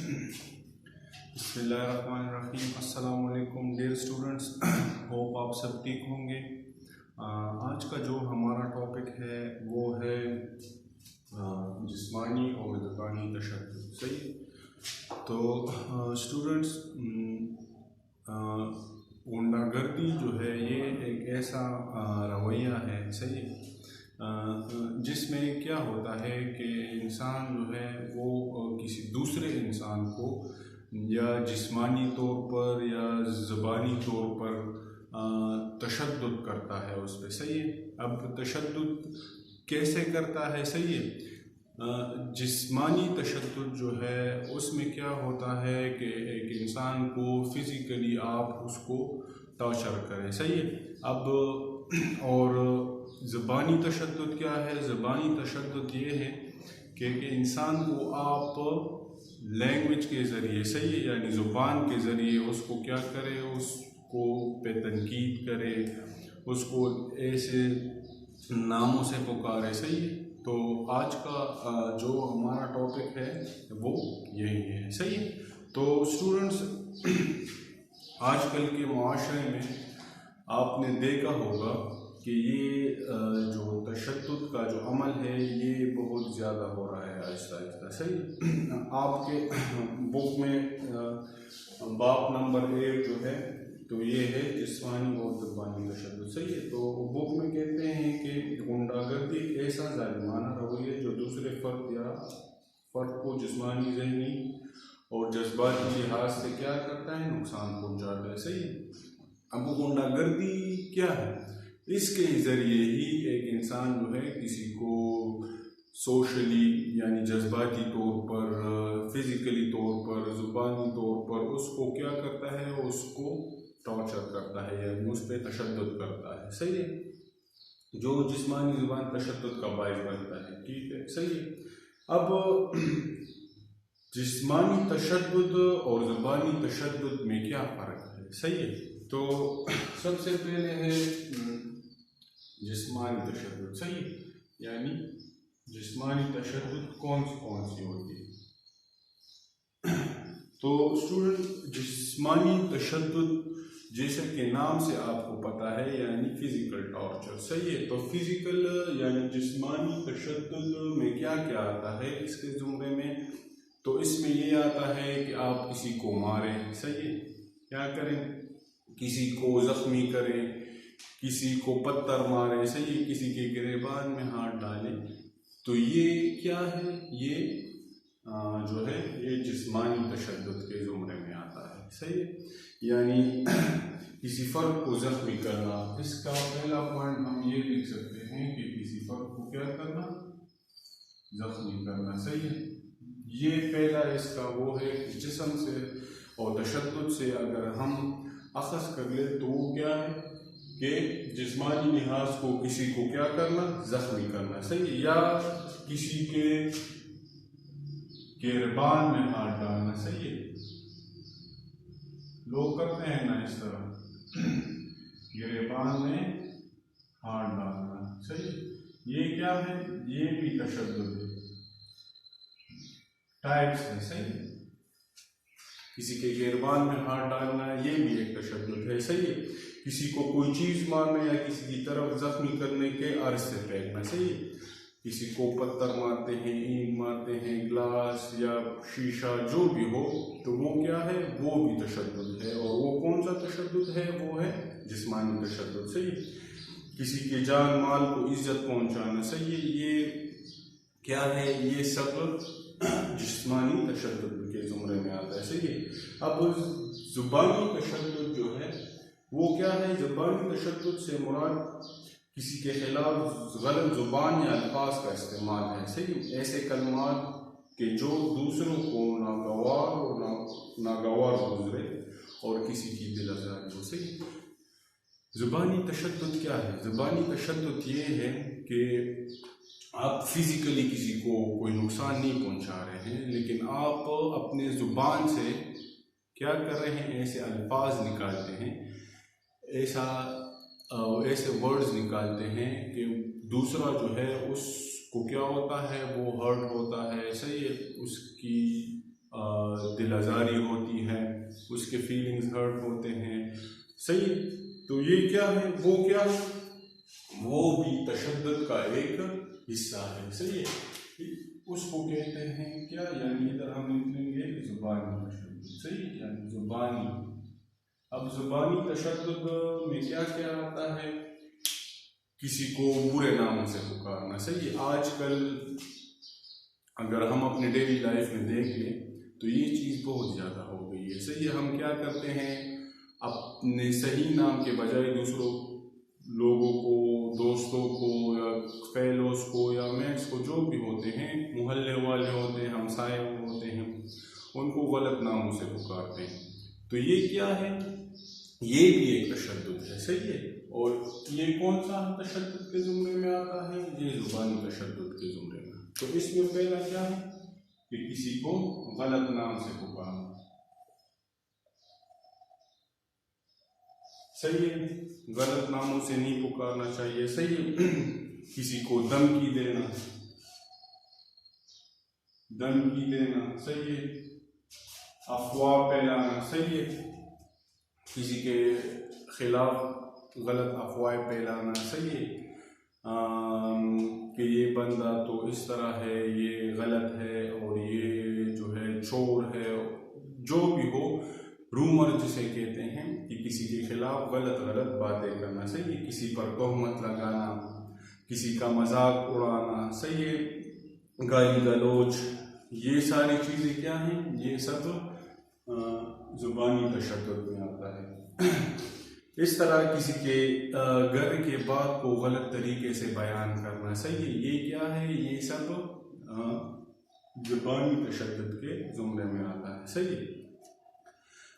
बिस्मिल्लाहिर्रहमानिर्रहीम। अस्सलाम वालेकुम डियर स्टूडेंट्स, होप आप सब ठीक होंगे। आज का जो हमारा टॉपिक है वो है जिस्मानी और ज़बानी तशद्दुद। सही। तो स्टूडेंट्स, गुंडागर्दी जो है ये एक ऐसा रवैया है, सही, जिसमें क्या होता है कि इंसान जो है वो किसी दूसरे इंसान को या जिस्मानी तौर पर या ज़बानी तौर पर तशद्दुद करता है उस पर। सही है। अब तशद्दुद कैसे करता है? सही है। जिस्मानी तशद्दुद जो है उसमें क्या होता है कि एक इंसान को फिज़िकली आप उसको टॉर्चर करें। सही है। अब और ज़बानी तशद्दुद क्या है? ज़बानी तशद्दुद ये है कि इंसान को आप लैंग्वेज के ज़रिए, सही है, यानी ज़ुबान के ज़रिए उसको क्या करे, उसको पे तनकीद करे, उसको ऐसे नामों से पुकारे। सही है। तो आज का जो हमारा टॉपिक है वो यही है। सही है। तो स्टूडेंट्स, आजकल के माशरे में आपने देखा होगा कि ये जो तशद्दुद का जो अमल है ये बहुत ज़्यादा हो रहा है आहिस्ता आहिस्ता। सही। आपके बुक में बाब नंबर 1 जो है तो ये है जिस्मानी और ज़बानी तशद्दुद। सही है। तो बुक में कहते हैं कि गुंडागर्दी एक ऐसा जालिमाना रवैया जो दूसरे फ़र्द को जिस्मानी, ज़हनी और जज्बाती लिहाज से क्या करता है, नुकसान पहुँचाता है। सही है। अब गुंडागर्दी क्या है? इसके ज़रिए ही एक इंसान जो है किसी को सोशली यानी जज्बाती तौर पर, फिज़िकली तौर पर, ज़ुबानी तौर पर उसको क्या करता है, उसको टॉर्चर करता है यानी उस पर तशद्दुद करता है। सही है। जो जिस्मानी ज़ुबान तशद्दुद का बायस बनता है। ठीक है। सही है। अब जिस्मानी तशद्दुद और ज़ुबानी तशद्दुद में क्या फ़र्क है? सही है। तो सबसे पहले है जिस्मानी तशद्दुद। सही है। यानी जिस्मानी तशद्दुद कौन सी होती है? तो स्टूडेंट, जिस्मानी तशद्दुद जैसे कि नाम से आपको पता है यानी फिज़िकल टॉर्चर। सही है। तो फिज़िकल यानी जिस्मानी तशद्दुद में क्या क्या आता है इसके ज़ुमरे में? तो इसमें ये आता है कि आप किसी को मारें। सही है। क्या करें? किसी को ज़ख्मी करें, किसी को पत्थर मारे। सही है। किसी के गिरेबान में हाथ डालें। तो ये क्या है? ये जो है ये जिस्मानी तशद्दुद के ज़ुमरे में आता है। सही है। यानी किसी फ़र्द को ज़ख्मी करना। इसका पहला पॉइंट हम ये लिख सकते हैं कि किसी फ़र्द को क्या करना, ज़ख्मी करना। सही है। ये पहला इसका वो है कि जिस्म से और तशद्दुद से अगर हम अखज़ कर ले तो वो क्या है कि जिस्मानी लिहाज को किसी को क्या करना, ज़ख्मी करना। सही। या किसी के गिरबान में हाथ डालना। सही है। लोग करते हैं ना इस तरह, गिरबान में हाथ डालना। सही। ये क्या है? ये भी तशद्दुद है, टाइप्स है। सही। किसी के गिरबान में हाथ डालना ये भी एक तशद्दुद है। सही है। किसी को कोई चीज़ मारना या किसी की तरफ ज़ख्मी करने के अर्ज से फेंकना। सही है। किसी को पत्थर मारते हैं, ईंट मारते हैं, ग्लास या शीशा जो भी हो, तो वो क्या है? वो भी तशद्दुद है। और वो कौन सा तशद्दुद है? वो है जिस्मानी तशद्दुद। सही। किसी के जान माल को इज्जत पहुंचाना। सही है। ये क्या है? ये सब जिस्मानी तशद्दुद के ज़ुमरे में आता है। सही है। अब ज़ुबानी तशद्दुद जो है वो क्या है? ज़ुबानी तशद्दुद से मुराद किसी के खिलाफ गलत ज़ुबान या अल्फाज का इस्तेमाल है। सही। ऐसे कलमात के जो दूसरों को नागवार गुजरे और किसी की दिल आज़ारी हो। सही। ज़ुबानी तशद्दुद क्या है? ज़ुबानी तशद्दुद ये है कि आप फिज़िकली किसी को कोई नुकसान नहीं पहुंचा रहे हैं, लेकिन आप अपने ज़ुबान से क्या कर रहे हैं? ऐसे अल्फाज निकालते हैं, ऐसे वर्ड्स निकालते हैं कि दूसरा जो है उसको क्या होता है, वो हर्ट होता है। सही है। उसकी दिल आज़ारी होती है, उसके फीलिंग्स हर्ट होते हैं। सही, तो ये क्या है, वो क्या है, वो भी तशद्दुद का एक हिस्सा है। सही है, उसको कहते हैं क्या, यानी इधर हम लिखेंगे ज़ुबानी तशद्दुद। सही, यानी ज़ुबानी। अब ज़ुबानी तशद्दुद में क्या क्या आता है, किसी को बुरे नामों से पुकारना। सही है, आजकल अगर हम अपने डेली लाइफ में देख लें तो ये चीज़ बहुत ज़्यादा हो गई है। सही है, हम क्या करते हैं, अपने सही नाम के बजाय दूसरों लोगों को, दोस्तों को या फेलोज को या मेट्स को, जो भी होते हैं, मोहल्ले वाले होते हैं, हमसाए होते हैं, उनको गलत नामों से पुकारते हैं। तो ये क्या है, ये भी एक तशद्दुद है। सही है, और ये कौन सा तशद्दुद के ज़ुमरे में आता है, ये ज़ुबानी तशद्दुद के ज़ुमरे में। तो इसमें पहला क्या है कि किसी को गलत नाम से पुकारना। सही है, गलत नामों से नहीं पुकारना चाहिए। सही है, किसी को धमकी देना, धमकी देना। सही है, अफवाह फैलाना। सही है, किसी के खिलाफ गलत अफवाह फैलाना। सही है, कि ये बंदा तो इस तरह है, ये गलत है, और ये जो है चोर है, जो भी हो, रूमर जिसे कहते हैं, कि किसी के खिलाफ गलत गलत बातें करना। सही है, किसी पर तोहमत लगाना, किसी का मजाक उड़ाना। सही है, गाली गलौज, ये सारी चीज़ें क्या हैं, ये सब ज़ुबानी तशद्दुद में आता है। इस तरह किसी के घर के बात को गलत तरीके से बयान करना। सही है, ये क्या है, ये सब ज़ुबानी तशद्दुद के ज़ुमरे में आता है। सही है,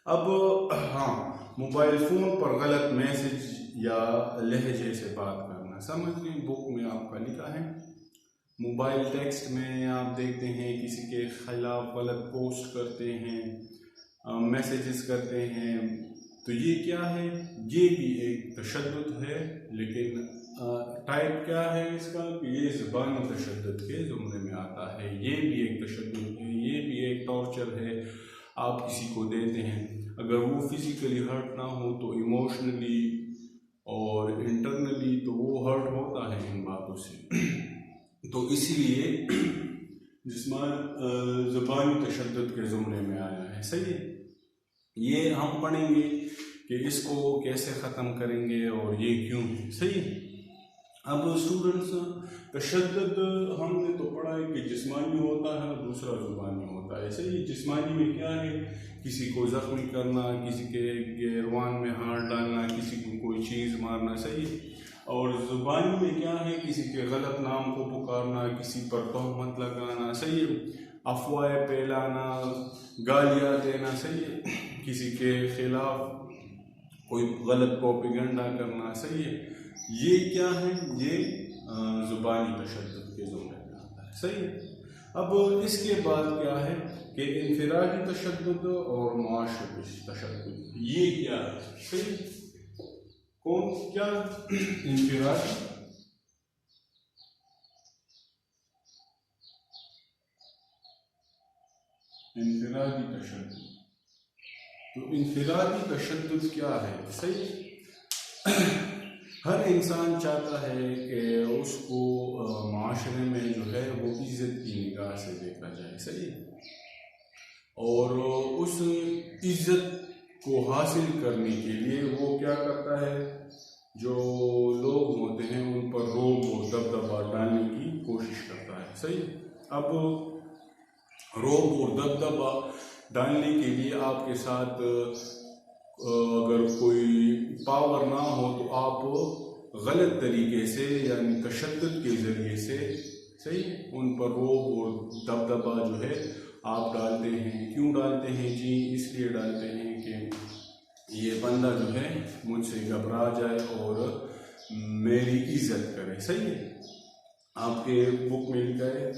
अब हाँ, मोबाइल फ़ोन पर गलत मैसेज या लहजे से बात करना। समझ लें, बुक में आपका लिखा है, मोबाइल टेक्स्ट में आप देखते हैं किसी के खिलाफ गलत पोस्ट करते हैं, मैसेजेस करते हैं, तो ये क्या है, ये भी एक तशद्दुद है। लेकिन टाइप क्या है इसका, ये ज़ुबानी तशद्दुद के ज़ुमरे में आता है। ये भी एक तशद्दुद है, ये भी एक टॉर्चर है। आप किसी को देते हैं, अगर वो फिज़िकली हर्ट ना हो तो इमोशनली और इंटरनली तो वो हर्ट होता है इन बातों से। तो इसीलिए ज़ुबानी तशद्दुद के ज़ुमरे में आया है। सही है, ये हम पढ़ेंगे कि इसको कैसे ख़त्म करेंगे और ये क्यों है। सही है, अब स्टूडेंट्स, तशद्दुद हमने तो पढ़ा है कि जिस्मानी होता है, दूसरा ज़ुबानी होता है। सही है, जिस्मानी में क्या है, किसी को ज़ख्मी करना, किसी के गिरवान में हाथ डालना, किसी को कोई चीज़ मारना। सही है, और ज़ुबानी में क्या है, किसी के गलत नाम को पुकारना, किसी पर तोहमत लगाना। सही है, अफवाह फैलाना, गालियाँ देना। सही है, किसी के खिलाफ कोई गलत प्रोपेगेंडा करना। सही है, ये क्या है, ये ज़ुबानी तशद्दुद के ज़ुमरे में आता है। सही है, अब इसके बाद क्या है कि इनफिरादी तशद्दुद और मुआशरती तशद्दुद, ये क्या है। सही, कौन क्या, इनफिरादी तशद्दुद। तो इनफिरादी तशद्दुद क्या है। सही, हर इंसान चाहता है कि उसको माशरे में जो है वो इज़्ज़त की निगाह से देखा जाए। सही, और उस इज़्ज़त को हासिल करने के लिए वो क्या करता है, जो लोग होते हैं उन पर रोब और दबदबा डालने की कोशिश करता है। सही, अब रोब और दबदबा डालने के लिए आपके साथ अगर कोई पावर ना हो तो आप गलत तरीके से यानी तशद्दुद के ज़रिए से, सही, उन पर रोब और दबदबा जो है आप डालते हैं। क्यों डालते हैं जी, इसलिए डालते हैं कि ये बंदा जो है मुझसे घबरा जाए और मेरी इज़्ज़त करे। सही है, आपके बुक में लिखा है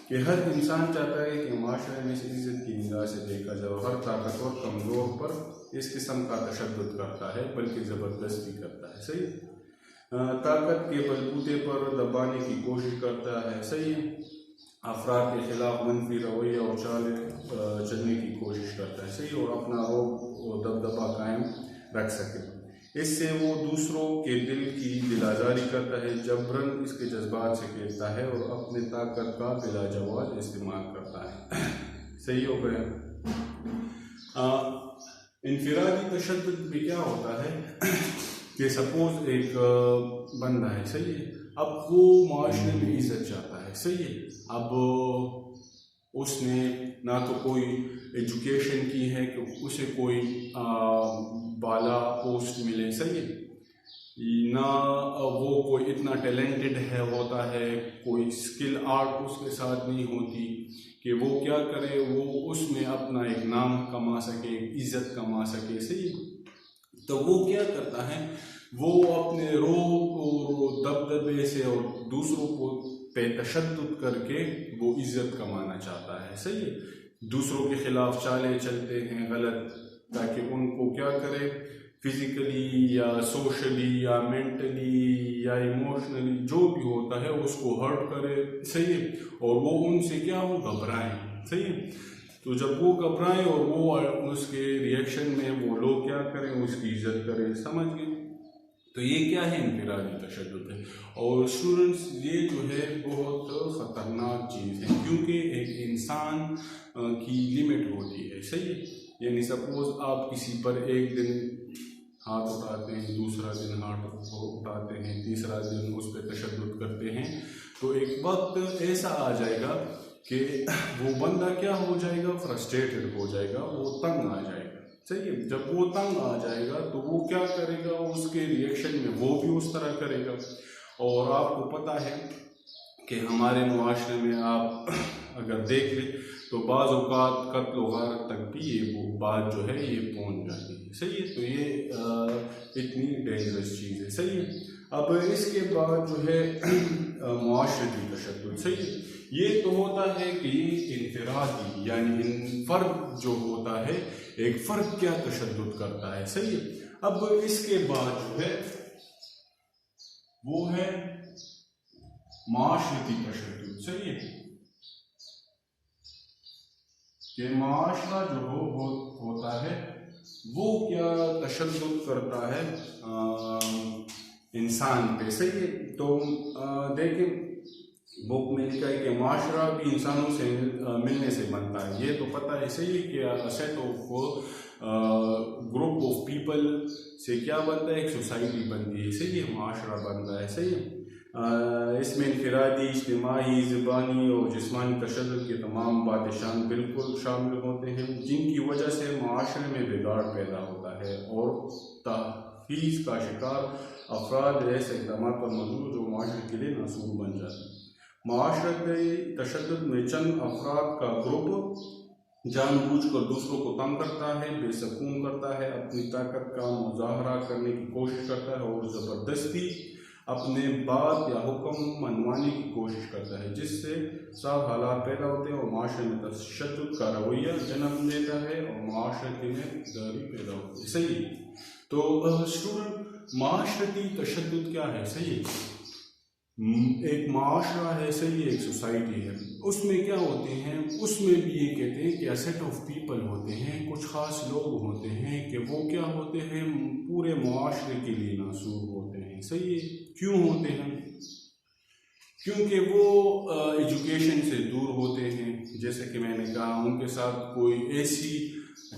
कि हर इंसान चाहता है कि माशरे में से इज़्ज़त की निगाह से देखा जाए। हर ताकतवर कमज़ोर पर इस किस्म का तशद्दुद करता है, बल्कि ज़बरदस्ती करता है। सही, ताकत के बलबूते पर दबाने की कोशिश करता है। सही, अफराद के खिलाफ मनफी रवैया और चाल चलने की कोशिश करता है, सही, और अपना वो दबदबा कायम रख सके। इससे वो दूसरों के दिल की दिलाजारी करता है, जबरन इसके जज्बात से खेलता है और अपनी ताकत का बिलाजवाब इस्तेमाल करता है। सही हो गया। इनफिरादी तशद्दुद में क्या होता है कि सपोज एक बंदा है, सही है, अब वो माशरे में इज्जत चाहता है, सही है, अब उसने ना तो कोई एजुकेशन की है कि उसे कोई बाला पोस्ट मिले, सही है, ना वो कोई इतना टैलेंटेड है होता है, कोई स्किल आर्ट उसके साथ नहीं होती कि वो क्या करे, वो उसमें अपना एक नाम कमा सके, एक इज्जत कमा सके, सही। तो वो क्या करता है, वो अपने रोब और दबदबे से और दूसरों को पे तशद्दुद करके वो इज्जत कमाना चाहता है, सही है। दूसरों के खिलाफ चालें चलते हैं गलत, ताकि उनको क्या करे, फिजिकली या सोशली या मेंटली या इमोशनली जो भी होता है उसको हर्ट करे, सही है, और वो उनसे क्या हो, घबराएं, सही है। तो जब वो घबराएं और वो उसके रिएक्शन में वो लोग क्या करें, उसकी इज्जत करें, समझ गए। तो ये क्या है, इनफिरादी तशद्दुद है। और स्टूडेंट्स, ये जो है बहुत ख़तरनाक चीज़ है, क्योंकि एक इंसान की लिमिट होती है, सही है। यानी सपोज आप किसी पर एक दिन हाथ उठाते हैं, दूसरा दिन हाथ उठाते हैं, तीसरा दिन उस पर तशद्दुद करते हैं, तो एक वक्त ऐसा आ जाएगा कि वो बंदा क्या हो जाएगा, फ्रस्ट्रेटेड हो जाएगा, वो तंग आ जाएगा, सही है। जब वो तंग आ जाएगा तो वो क्या करेगा, उसके रिएक्शन में वो भी उस तरह करेगा। और आपको पता है कि हमारे मुआशरे में आप अगर देख लें तो बाज़ औक़ात कत्ल वग़ैरह तक भी ये वो बात जो है ये पहुंच जाती है, सही है। तो ये इतनी डेंजरस चीज़ है, सही है। अब इसके बाद जो है मुआशरती तशद्दुद, सही है, ये तो होता है कि इनफिरादी यानी फ़र्द जो होता है, एक फ़र्द क्या तशद्दुद करता है, सही है। अब इसके बाद जो है वो है मुआशरती तशद्दुद, सही है, कि माशरा जो होता है वो क्या तशद्दुद करता है इंसान पे, सही है। तो देखें, बुक में लिखा है कि माशरा भी इंसानों से मिलने से बनता है, ये तो पता है, सही है, कि set of group of people से क्या बनता है, एक सोसाइटी बनती है, सही है, माशरा बनता है, सही है। इसमें इनफिरादी, इज्तिमाई, ज़बानी और जिस्मानी तशद्दुद के तमाम बातें बिल्कुल शामिल होते हैं, जिनकी वजह से माशरे में बिगाड़ पैदा होता है और तहफ़ीज़ का शिकार अफराद ऐसे इक़दाम पर मजबूर जो माशरे के लिए नासूर बन जाते हैं। माशरती तशद्दुद में चंद अफराद का ग्रुप जानबूझकर दूसरों को तंग करता है, बेसकून करता है, अपनी ताकत का मुजाहरा करने की कोशिश करता है और ज़बरदस्ती अपने बात या हुक्म मनवाने की कोशिश करता है, जिससे सब हालात पैदा होते हैं और माशरे में तशद्दुद का रवैया जन्म लेता है और माशरे में दारी पैदा होती है, सही। तो स्टूडेंट, माशरती तशद्दुद क्या है, सही। एक माशरा है, सही, एक सोसाइटी है, उसमें क्या होते हैं, उसमें भी ये कहते हैं कि सेट ऑफ पीपल होते हैं, कुछ ख़ास लोग होते हैं कि वो क्या होते हैं, पूरे मुआशरे के लिए नासूर होते हैं, सही है। क्यों होते हैं, क्योंकि वो एजुकेशन से दूर होते हैं, जैसे कि मैंने कहा, उनके साथ कोई ऐसी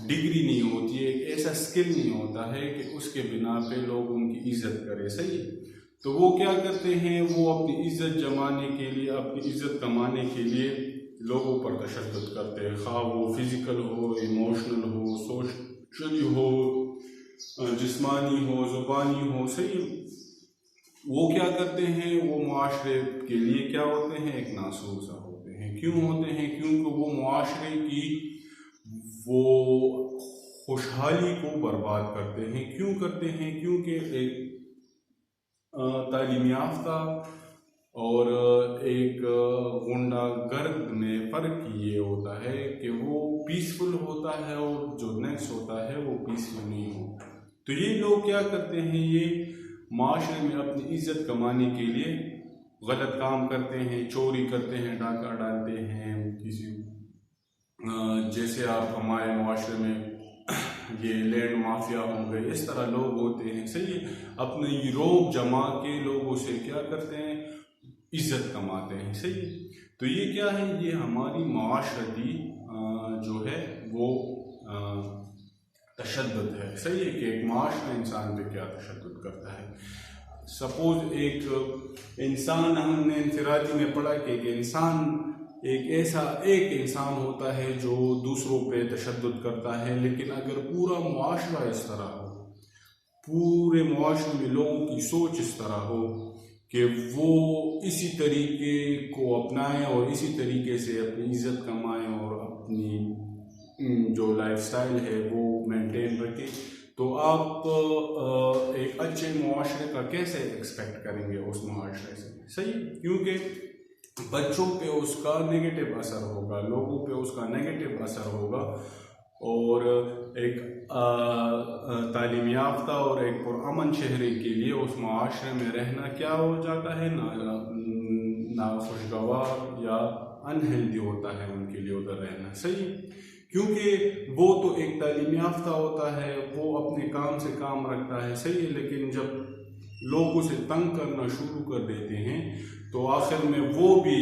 डिग्री नहीं होती है, एक ऐसा स्किल नहीं होता है कि उसके बिना पे लोग उनकी इज्जत करें, सही है। तो वो क्या करते हैं, वो अपनी इज्जत जमाने के लिए, अपनी इज्जत कमाने के लिए लोगों पर तशद्दुद करते हैं, खा वो फिजिकल हो, इमोशनल हो, सोशली हो, जिस्मानी हो, ज़ुबानी हो, सही। वो क्या करते हैं, वो मुआशरे के लिए क्या होते हैं, एक नासूर सा होते हैं। क्यों होते हैं, क्योंकि वो मुआशरे की वो खुशहाली को बर्बाद करते हैं। क्यों करते हैं, क्योंकि एक तालीम याफ्ता और एक गुंडागर्द में फ़र्क ये होता है कि वो पीसफुल होता है और जो नेक्स्ट होता है वो पीसफुल नहीं होता। तो ये लोग क्या करते हैं, ये माशरे में अपनी इज्जत कमाने के लिए गलत काम करते हैं, चोरी करते हैं, डाका डालते हैं, किसी जैसे आप हमारे मुआशरे में ये लैंड माफिया होंगे, इस तरह लोग होते हैं, सही है, अपनी रोब जमा के लोगों से क्या करते हैं, इज्जत कमाते हैं, सही है। तो ये क्या है, ये हमारी माशरती जो है वो तशद्दुद है, सही है, कि एक माशरा इंसान पे क्या तशद्दुद करता है। सपोज एक इंसान, हमने इंफरादी में पढ़ा कि एक इंसान होता है जो दूसरों पे तशद्दुद करता है, लेकिन अगर पूरा मुआशरा इस तरह हो, पूरे मुआशरे में लोगों की सोच इस तरह हो कि वो इसी तरीके को अपनाएं और इसी तरीके से अपनी इज्जत कमाएं और अपनी जो लाइफस्टाइल है वो मेंटेन रखें, तो आप एक अच्छे मुआशरे का कैसे एक्सपेक्ट करेंगे उस मुआशरे से, सही, क्योंकि बच्चों पे उसका नेगेटिव असर होगा, लोगों पे उसका नेगेटिव असर होगा, और एक तालीम याफ्ता और एक पुरअमन शहरी के लिए उस मुआशरे में रहना क्या हो जाता है, ना खुशगवार या अनहेल्दी होता है उनके लिए उधर रहना, सही, क्योंकि वो तो एक तालीम याफ्ता होता है, वो अपने काम से काम रखता है, सही है, लेकिन जब लोग उसे तंग करना शुरू कर देते हैं तो आखिर में वो भी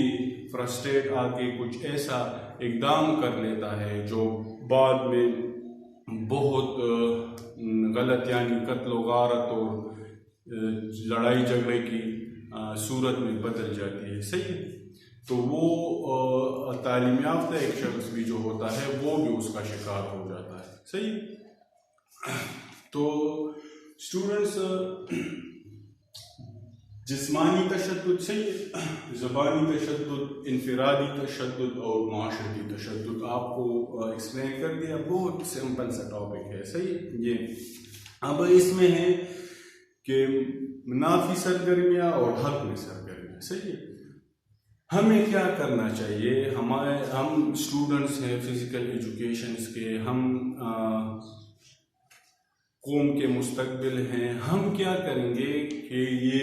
फ्रस्ट्रेट आके कुछ ऐसा इकदाम कर लेता है जो बाद में बहुत गलत, यानी कत्ल गारत और लड़ाई झगड़े की सूरत में बदल जाती है, सही है। तो वो तालीम याफ्ता एक शख्स भी जो होता है वो भी उसका शिकार हो जाता है, सही। तो स्टूडेंट्स, जिस्मानी तशद्दुद, सही, ज़बानी तशद्दुद, इनफरादी तशद्दुद और माशरती तशद्दुद आपको एक्सप्लेन कर दिया, बहुत सिंपल सा टॉपिक है, सही। ये अब इसमें है कि मुनाफी सरगर्मियाँ और हक में सरगर्मियाँ, सही है। हमें क्या करना चाहिए, हम स्टूडेंट्स हैं फिज़िकल एजुकेशन के, हम कौम के मुस्तकबिल हैं, हम क्या करेंगे कि ये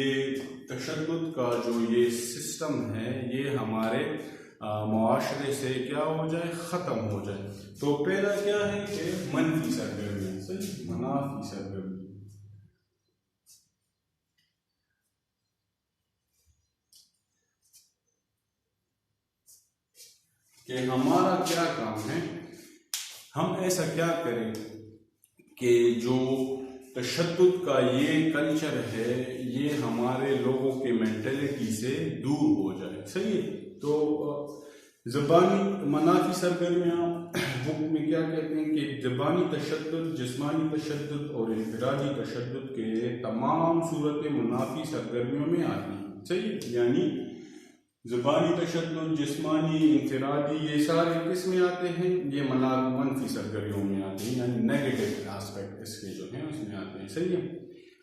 तशद्दुद का जो ये सिस्टम है ये हमारे मुआशरे से क्या हो जाए, ख़त्म हो जाए। तो पहला क्या है कि मनफी सरगर्मी, सही, मुनाफी सरगर्मी, कि हमारा क्या काम है, हम ऐसा क्या करें कि जो तशद्दुद का ये कल्चर है ये हमारे लोगों के मेंटेलिटी से दूर हो जाए, सही है। तो ज़बानी मनाफी सरगर्मियाँ बुक में क्या कहते हैं कि ज़बानी तशद्दुद, जिस्मानी तशद्दुद और इनफरादी तशद्दुद के तमाम सूरतें मुनाफी सरगर्मियों में आती हैं, सही, यानी ज़बानी तशद्दुद, जिस्मानी, इनफरादी, ये सारे किस में आते हैं, ये मनफी सरगर्मियों में आते हैं, यानी नेगेटिव एस्पेक्ट इसके जो हैं उसमें आते हैं, सही है।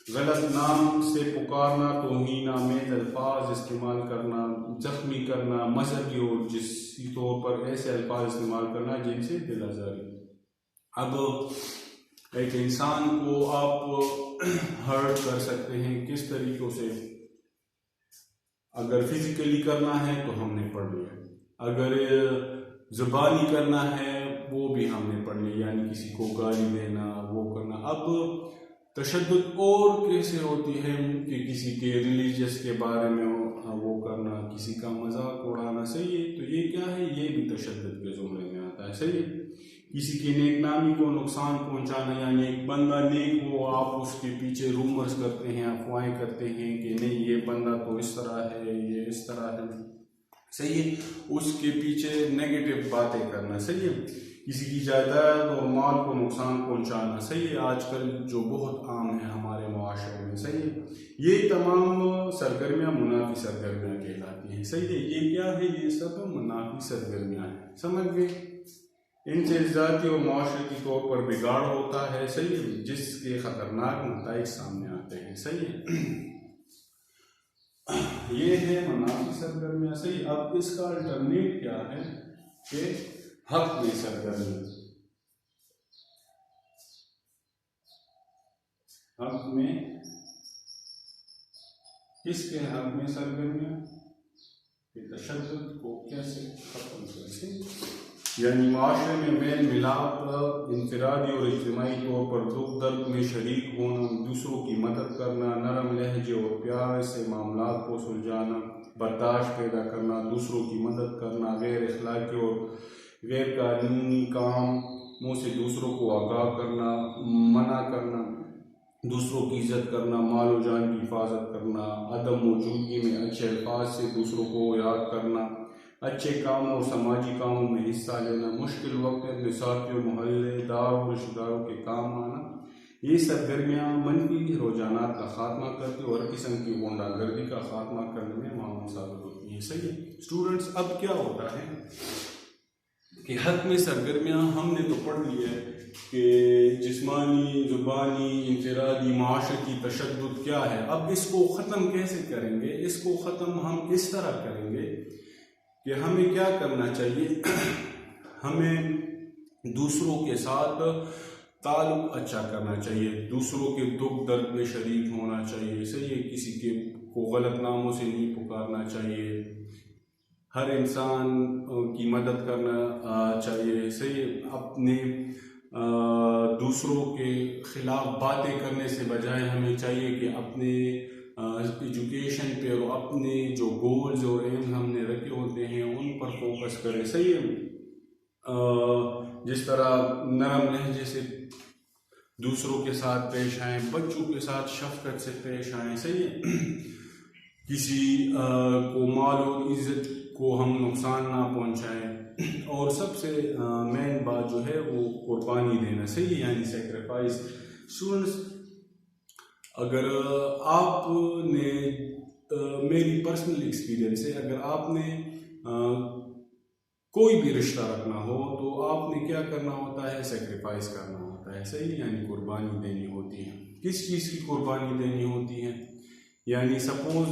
गलत नाम से पुकारना, तौहीन आमेज़ अल्फाज इस्तेमाल करना, जख्मी करना, मजहबी और जिससी तौर पर ऐसे अल्फाज इस्तेमाल करना जिनसे दिल आज़ारी। अब एक इंसान को आप हर्ट कर सकते हैं किस तरीक़ों से, अगर फिजिकली करना है तो हमने पढ़ लिया, अगर ज़बानी करना है वो भी हमने पढ़ लिया, यानी किसी को गाली देना, वो करना। अब तशद्दुद और कैसे होती है कि किसी के रिलीजियस के बारे में वो करना, किसी का मजाक उड़ाना, सही है। तो ये क्या है, ये भी तशद्दुद के ज़ुमरे में आता है, सही है। किसी की नेकनामी को नुकसान पहुंचाना, यानी एक बंदा नेक हो, आप उसके पीछे रूमर्स करते हैं, अफवाहें करते हैं कि नहीं ये बंदा तो इस तरह है, ये इस तरह है, सही है, उसके पीछे नेगेटिव बातें करना, सही है। किसी की जायदाद और माल को नुकसान पहुंचाना, सही है, आजकल जो बहुत आम है हमारे मुआशरे में, सही है। ये तमाम सरगर्मियाँ मुनाफी सरगर्मियाँ कहलाती हैं, सही है। ये क्या है, ये सब मुनाफी सरगर्मियाँ हैं, समझ गए। इनसे ज़ाती और माशरती तौर पर बिगाड़ होता है, सही है, जिसके ख़तरनाक नताइज सामने आते हैं, सही है। ये है मुनाफी सरगर्मियाँ, सही। अब इसका अल्टरनेट क्या है कि हक में सरगर्मी, हक में, किसके हक में सरगर्मियाँ, कि तशद्दुद को कैसे ख़त्म करें। यानी माशरे में मेल मिलाप, इनफरादी और इज्तिमाई तौर पर दुख दर्द में शरीक होना, दूसरों की मदद करना, नरम लहजे और प्यार से मामलात को सुलझाना, बर्दाश्त पैदा करना, दूसरों की मदद करना, गैर अखलाकी और गैर कानूनी कामों से दूसरों को आगाह करना, मना करना, दूसरों की इज्जत करना, माल और जान की हिफाजत करना, अदम मौजूदगी में अच्छे अल्फाज से दूसरों को याद करना, अच्छे कामों और समाजी कामों में हिस्सा लेना, मुश्किल वक्त में अपने साथियों, मोहल्लेदारों और रिश्तेदारों के काम आना, ये सरगर्मियाँ मनफी रुझानात का खात्मा करती और हर किस्म की गुंडागर्दी का खात्मा करने में मामूल साबित होती है। सही है स्टूडेंट्स, अब क्या होता है कि हक में सरगर्मियाँ हमने तो पढ़ लिया है कि जिस्मानी, ज़ुबानी, इंफरादी, माशरती तशद्दुद क्या है। अब इसको ख़त्म कैसे करेंगे? इसको ख़त्म हम इस तरह करेंगे कि हमें क्या करना चाहिए, हमें दूसरों के साथ ताल्लुक़ अच्छा करना चाहिए, दूसरों के दुख दर्द में शरीक होना चाहिए। सही है, किसी के को गलत नामों से नहीं पुकारना चाहिए, हर इंसान की मदद करना चाहिए। सही है, अपने दूसरों के ख़िलाफ़ बातें करने से बजाय हमें चाहिए कि अपने एजुकेशन पे और अपने जो गोल्स और एम्स हमने रखे होते हैं उन पर फोकस करें। सही है, जिस तरह नरम लहजे से दूसरों के साथ पेश आएँ, बच्चों के साथ शफ़क़त से पेश आएँ। सही है, किसी को माल और इज़्ज़त को हम नुकसान ना पहुंचाएं, और सबसे मेन बात जो है वो कुर्बानी देना। सही है, यानी सेक्रीफाइस। स्टूडेंट्स, अगर आपने मेरी पर्सनल एक्सपीरियंस है, अगर आपने कोई भी रिश्ता रखना हो तो आपने क्या करना होता है? सेक्रीफाइस करना होता है। सही, यानी कुर्बानी देनी होती है। किस चीज़ की कुर्बानी देनी होती है? यानी सपोज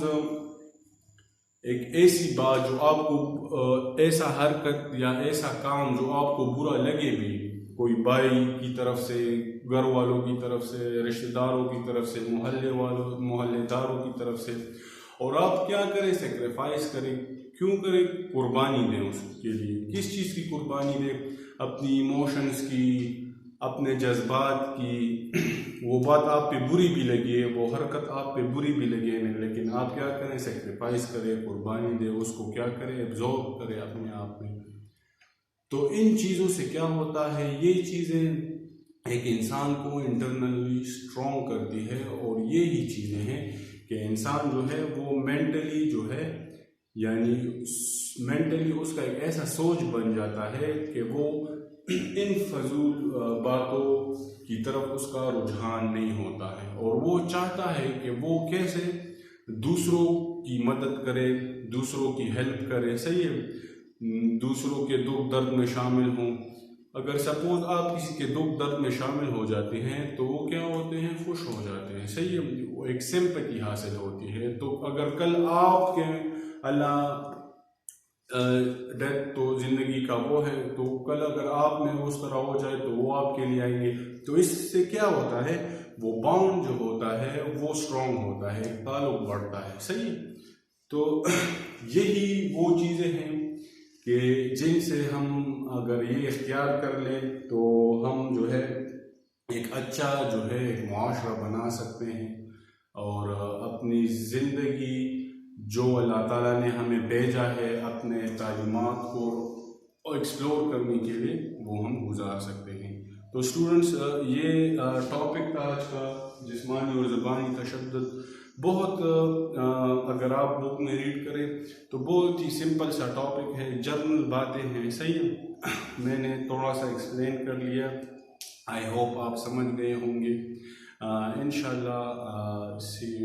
एक ऐसी बात जो आपको ऐसा हरकत या ऐसा काम जो आपको बुरा लगे भी, कोई भाई की तरफ से, घर वालों की तरफ से, रिश्तेदारों की तरफ से, मोहल्लेदारों की तरफ से, और आप क्या करें? सेक्रीफाइस करें। क्यों करें? कुर्बानी दें उसके लिए। किस चीज़ की कुर्बानी दें? अपनी इमोशंस की, अपने जज्बात की। वो बात आप पे बुरी भी लगी है, वो हरकत आप पे बुरी भी लगी है, लेकिन आप क्या करें? सेक्रीफाइस करें, कुर्बानी दें, उसको क्या करें? एब्जॉर्ब करें अपने आप में। तो इन चीज़ों से क्या होता है? ये चीज़ें एक इंसान को इंटरनली स्ट्रॉन्ग करती है, और ये ही चीज़ें हैं कि इंसान जो है वो मेंटली जो है, यानी मेंटली उसका एक ऐसा सोच बन जाता है कि वो इन फजूल बातों की तरफ उसका रुझान नहीं होता है, और वो चाहता है कि वो कैसे दूसरों की मदद करे, दूसरों की हेल्प करे। सही है, दूसरों के दुख दर्द में शामिल हों। अगर सपोज आप किसी के दुख दर्द में शामिल हो जाते हैं तो वो क्या होते हैं? खुश हो जाते हैं। सही है, वो एक सिंपैथी हासिल होती है। तो अगर कल आपके अल्लाह डेथ तो ज़िंदगी का वो है, तो कल अगर आप में उस तरह हो जाए तो वो आपके लिए आएंगे। तो इससे क्या होता है? वो बाउंड जो होता है वो स्ट्रॉन्ग होता है, ताल्लुक बढ़ता है। सही है, तो यही वो चीज़ें हैं कि जिनसे हम अगर ये इख्तियार कर लें तो हम जो है एक अच्छा जो है एक मुआशरा बना सकते हैं, और अपनी ज़िंदगी जो अल्लाह ताला ने हमें भेजा है अपने तालीमात को एक्सप्लोर करने के लिए, वो हम गुजार सकते हैं। तो स्टूडेंट्स, ये टॉपिक था आज का, जिस्मानी और ज़बानी तशद्दुद। बहुत अगर आप बुक में रीड करें तो बहुत ही सिंपल सा टॉपिक है, जनरल बातें हैं। सही है, मैंने थोड़ा सा एक्सप्लेन कर लिया, आई होप आप समझ गए होंगे। इंशाल्लाह सी